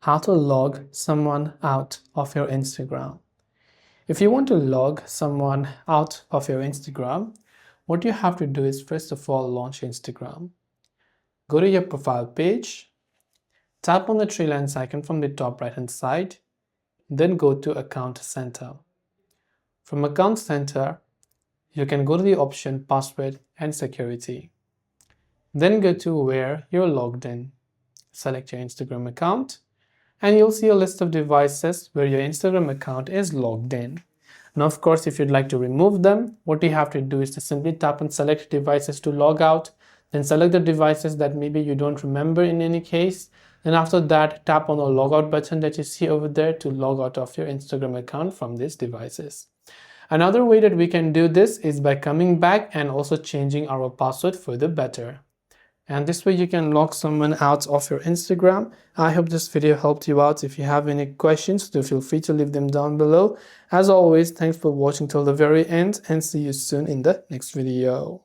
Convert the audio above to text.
How to log someone out of your Instagram. If you want to log someone out of your Instagram, what you have to do is first of all launch Instagram. Go to your profile page, tap on the three lines icon from the top right hand side, then go to Account Center. From Account Center, you can go to the option Password and Security. Then go to where you're logged in. Select your Instagram account, and you'll see a list of devices where your Instagram account is logged in. Now, of course, if you'd like to remove them, what you have to do is to simply tap on select devices to log out, then select the devices that maybe you don't remember in any case. Then after that, tap on the logout button that you see over there to log out of your Instagram account from these devices. Another way that we can do this is by coming back and also changing our password for the better. And this way you can log someone out of your Instagram. I hope this video helped you out. If you have any questions, do feel free to leave them down below. As always, thanks for watching till the very end and see you soon in the next video.